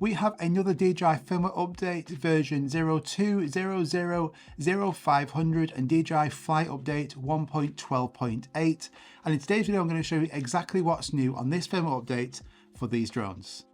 We have another DJI firmware update version 02.00.0500 and DJI Fly update 1.12.8. And in today's video, I'm going to show you exactly what's new on this firmware update for these drones.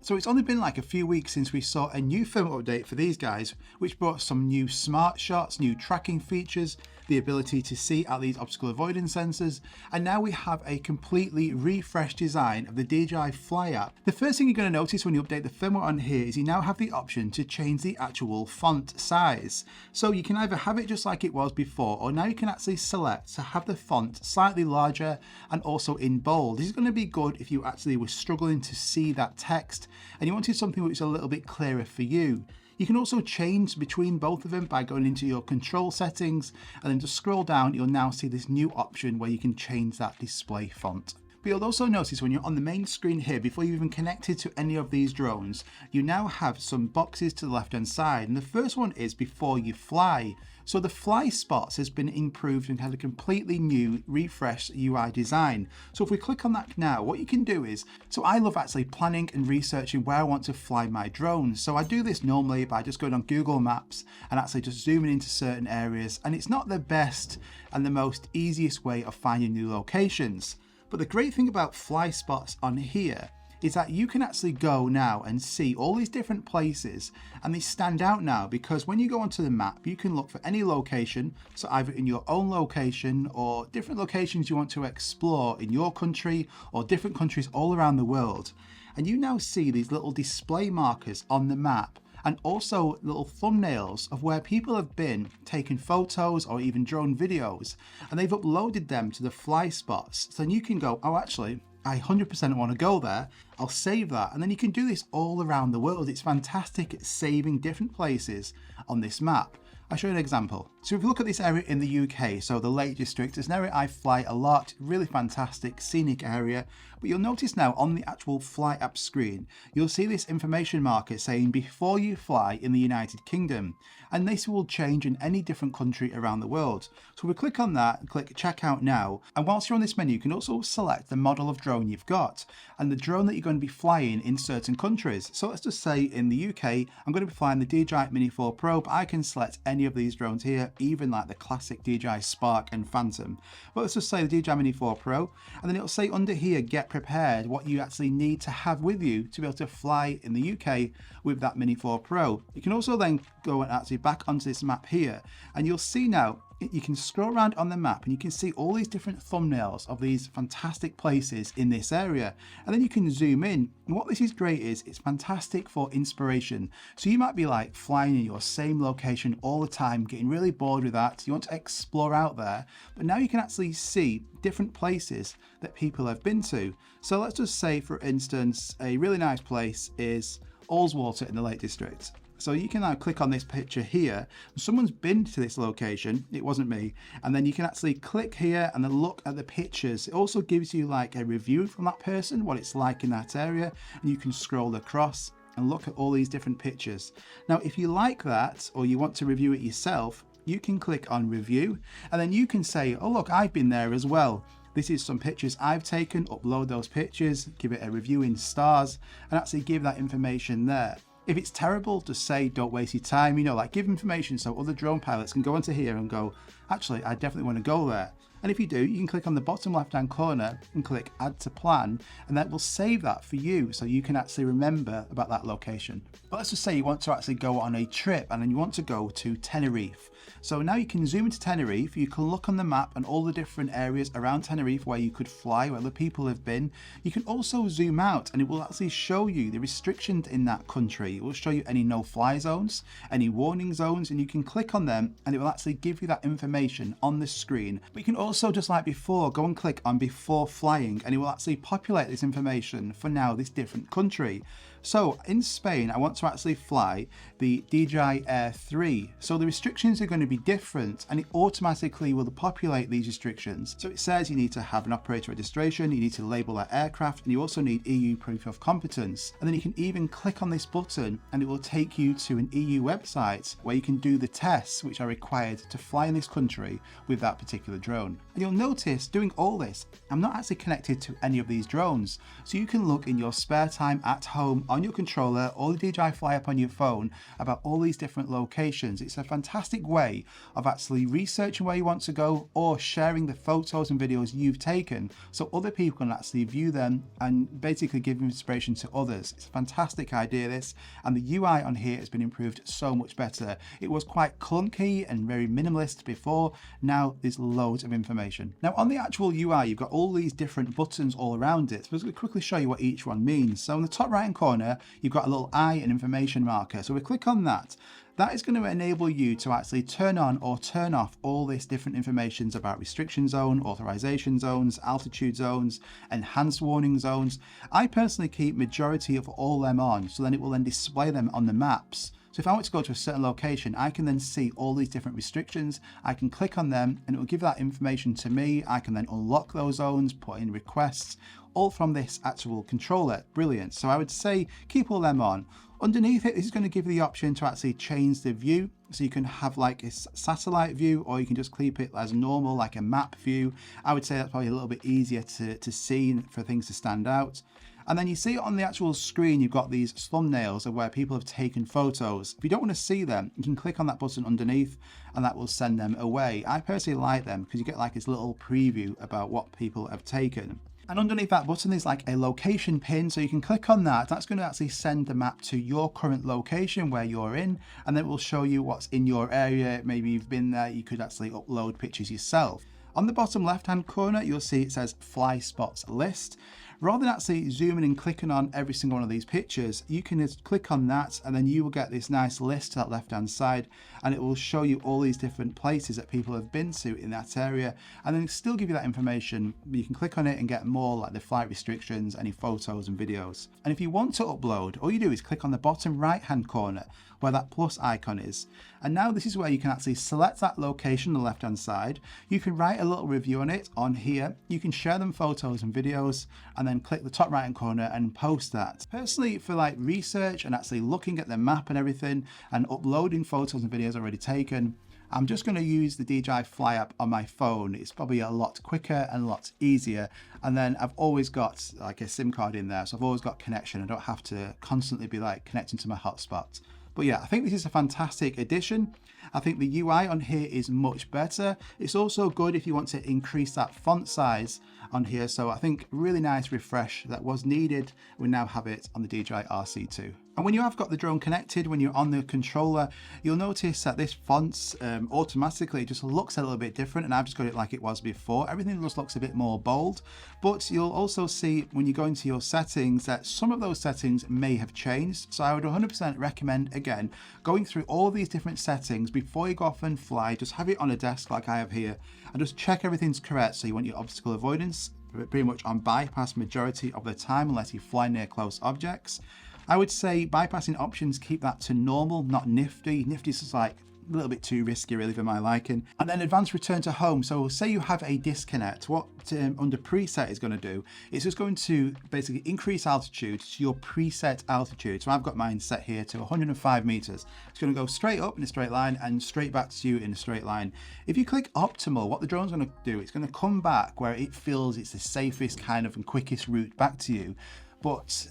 So it's only been like a few weeks since we saw a new firmware update for these guys, which brought some new smart shots, new tracking features, the ability to see out these obstacle avoidance sensors, and now we have a completely refreshed design of the DJI Fly app. The first thing you're going to notice when you update the firmware on here is you now have the option to change the actual font size. So you can either have it just like it was before, or now you can actually select to have the font slightly larger and also in bold. This is going to be good if you actually were struggling to see that text and you wanted something which is a little bit clearer for you. You can also change between both of them by going into your control settings, and then just scroll down, you'll now see this new option where you can change that display font. But you'll also notice when you're on the main screen here, before you even connected to any of these drones, you now have some boxes to the left hand side, and the first one is before you fly. So the fly spots has been improved and had a completely new refreshed UI design. So if we click on that now, what you can do is, so I love actually planning and researching where I want to fly my drone. So I do this normally by just going on Google Maps and actually just zooming into certain areas. And it's not the best and the most easiest way of finding new locations. But the great thing about fly spots on here is that you can actually go now and see all these different places, and they stand out now because when you go onto the map, you can look for any location, so either in your own location or different locations you want to explore in your country or different countries all around the world. And you now see these little display markers on the map, and also little thumbnails of where people have been taking photos or even drone videos, and they've uploaded them to the fly spots. So then you can go, oh actually, I 100% want to go there, I'll save that, and then you can do this all around the world. It's fantastic at saving different places on this map. I'll show you an example. So if you look at this area in the UK, so the Lake District, it's an area I fly a lot, really fantastic, scenic area, but you'll notice now on the actual Fly app screen, you'll see this information marker saying before you fly in the United Kingdom, and this will change in any different country around the world. So we click on that and click check out now, and whilst you're on this menu, you can also select the model of drone you've got, and the drone that you're going to be flying in certain countries. So let's just say in the UK, I'm going to be flying the DJI Mini 4 Pro, but I can select any of these drones here, even like the classic DJI Spark and Phantom. But let's just say the DJI Mini 4 Pro, and then it'll say under here, get prepared, what you actually need to have with you to be able to fly in the UK with that Mini 4 Pro. You can also then go and actually back onto this map here, and you'll see now, you can scroll around on the map and you can see all these different thumbnails of these fantastic places in this area, and then you can zoom in. And what this is great is it's fantastic for inspiration. So you might be like flying in your same location all the time, getting really bored with that, you want to explore out there, but now you can actually see different places that people have been to. So let's just say, for instance, a really nice place is Ullswater in the Lake District. So you can now click on this picture here. Someone's been to this location, it wasn't me, and then you can actually click here and then look at the pictures. It also gives you like a review from that person, what it's like in that area, and you can scroll across and look at all these different pictures. Now if you like that, or you want to review it yourself, you can click on review, and then you can say, oh look, I've been there as well. This is some pictures I've taken, upload those pictures, give it a review in stars, and actually give that information there. If it's terrible, just say don't waste your time, you know, like give information so other drone pilots can go into here and go, actually, I definitely want to go there. And if you do, you can click on the bottom left hand corner and click add to plan, and that will save that for you so you can actually remember about that location. But let's just say you want to actually go on a trip and then you want to go to Tenerife. So now you can zoom into Tenerife, you can look on the map and all the different areas around Tenerife where you could fly, where the people have been. You can also zoom out and it will actually show you the restrictions in that country. It will show you any no-fly zones, any warning zones, and you can click on them and it will actually give you that information on the screen. But you can also, just like before, go and click on before flying and it will actually populate this information for now this different country. So in Spain, I want to actually fly the DJI Air 3. So the restrictions are going to be different and it automatically will populate these restrictions. So it says you need to have an operator registration, you need to label that aircraft, and you also need EU proof of competence. And then you can even click on this button and it will take you to an EU website where you can do the tests which are required to fly in this country with that particular drone. And you'll notice doing all this, I'm not actually connected to any of these drones. So you can look in your spare time at home on your controller or the DJI Fly app on your phone about all these different locations. It's a fantastic way of actually researching where you want to go or sharing the photos and videos you've taken so other people can actually view them and basically give inspiration to others. It's a fantastic idea, this, and the UI on here has been improved so much better. It was quite clunky and very minimalist before. Now there's loads of information. Now on the actual UI, you've got all these different buttons all around it. So I'm going to quickly show you what each one means. So in the top right hand corner, you've got a little eye and information marker. So we click on that. That is going to enable you to actually turn on or turn off all this different information about restriction zone, authorization zones, altitude zones, enhanced warning zones. I personally keep majority of all them on, so then it will then display them on the maps. So if I want to go to a certain location, I can then see all these different restrictions. I can click on them and it will give that information to me. I can then unlock those zones, put in requests, all from this actual controller. Brilliant. So I would say keep all them on. Underneath it, this is going to give you the option to actually change the view. So you can have like a satellite view, or you can just keep it as normal, like a map view. I would say that's probably a little bit easier to see and for things to stand out. And then you see on the actual screen, you've got these thumbnails of where people have taken photos. If you don't want to see them, you can click on that button underneath and that will send them away. I personally like them because you get like this little preview about what people have taken. And underneath that button is like a location pin, so you can click on that. That's going to actually send the map to your current location where you're in, and then it will show you what's in your area. Maybe you've been there, you could actually upload pictures yourself. On the bottom left hand corner, you'll see it says Fly Spots List. Rather than actually zooming and clicking on every single one of these pictures, you can just click on that and then you will get this nice list to that left hand side, and it will show you all these different places that people have been to in that area, and then still give you that information. You can click on it and get more like the flight restrictions, any photos and videos. And if you want to upload, all you do is click on the bottom right hand corner where that plus icon is. And now this is where you can actually select that location on the left hand side. You can write a little review on it on here. You can share them photos and videos, and then click the top right hand corner and post that. Personally, for like research and actually looking at the map and everything and uploading photos and videos already taken, I'm just going to use the DJI Fly app on my phone. It's probably a lot quicker and a lot easier. And then I've always got like a SIM card in there, so I've always got connection. I don't have to constantly be like connecting to my hotspot. But yeah, I think this is a fantastic addition. I think the UI on here is much better. It's also good if you want to increase that font size on here. So I think really nice refresh that was needed. We now have it on the DJI RC2. And when you have got the drone connected, when you're on the controller, you'll notice that this font automatically just looks a little bit different, and I've just got it like it was before. Everything just looks a bit more bold, but you'll also see when you go into your settings that some of those settings may have changed. So I would 100% recommend, again, going through all these different settings before you go off and fly. Just have it on a desk like I have here and just check everything's correct. So you want your obstacle avoidance pretty much on bypass majority of the time unless you fly near close objects. I would say bypassing options, keep that to normal, not nifty. Nifty is just like a little bit too risky really for my liking. And then advanced return to home. So say you have a disconnect, what under preset is going to do, it's just going to basically increase altitude to your preset altitude. So I've got mine set here to 105 meters. It's going to go straight up in a straight line and straight back to you in a straight line. If you click optimal, what the drone's going to do, it's going to come back where it feels it's the safest kind of and quickest route back to you. But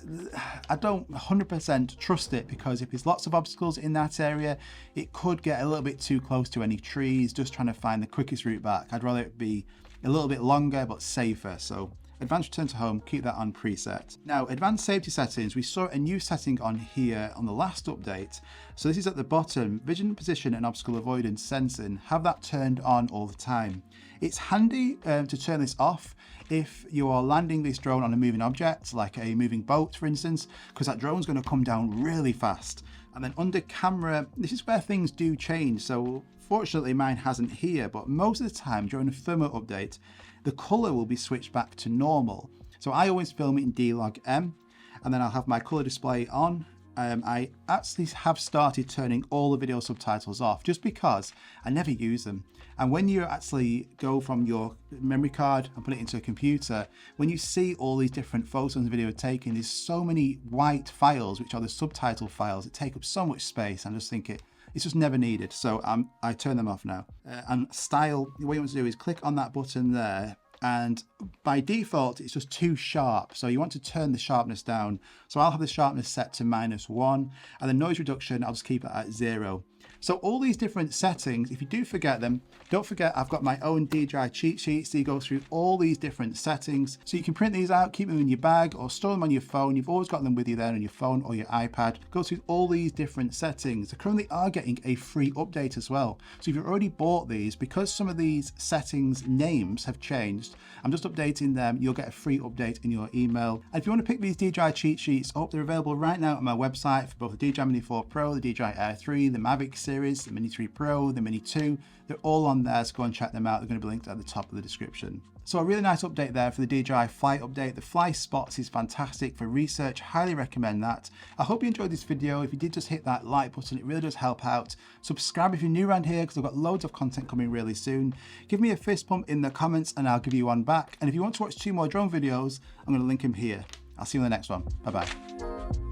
I don't 100% trust it, because if there's lots of obstacles in that area, it could get a little bit too close to any trees, just trying to find the quickest route back. I'd rather it be a little bit longer but safer. So advanced return to home, keep that on preset. Now, advanced safety settings, we saw a new setting on here on the last update. So this is at the bottom, vision, position and obstacle avoidance sensing. Have that turned on all the time. It's handy to turn this off if you are landing this drone on a moving object, like a moving boat, for instance, because that drone's going to come down really fast. And then under camera, this is where things do change. So fortunately mine hasn't here, but most of the time during a firmware update, the color will be switched back to normal. So I always film it in D-Log-M, and then I'll have my color display on. I actually have started turning all the video subtitles off just because I never use them. And when you actually go from your memory card and put it into a computer, when you see all these different photos and video taken, there's so many white files, which are the subtitle files, that take up so much space. I just think it's just never needed. So I turn them off now. And style, what you want to do is click on that button there, and by default it's just too sharp, so you want to turn the sharpness down. So I'll have the sharpness set to -1, and the noise reduction I'll just keep it at 0. So all these different settings, if you do forget them, don't forget I've got my own DJI cheat sheet, so you go through all these different settings. So you can print these out, keep them in your bag, or store them on your phone. You've always got them with you there on your phone or your iPad. Go through all these different settings. They currently are getting a free update as well. So if you've already bought these, because some of these settings names have changed, I'm just updating them. You'll get a free update in your email. And if you want to pick these DJI cheat sheets up, they're available right now on my website for both the DJI Mini 4 Pro, the DJI Air 3, the Mavic series, the Mini 3 Pro, the Mini 2. They're all on there, so go and check them out. They're going to be linked at the top of the description. So a really nice update there for the DJI Fly update. The Fly Spots is fantastic for research. Highly recommend that. I hope you enjoyed this video. If you did, just hit that like button. It really does help out. Subscribe if you're new around here, because I've got loads of content coming really soon. Give me a fist pump in the comments and I'll give you one back. And if you want to watch 2 more drone videos, I'm going to link them here. I'll see you in the next one. Bye bye.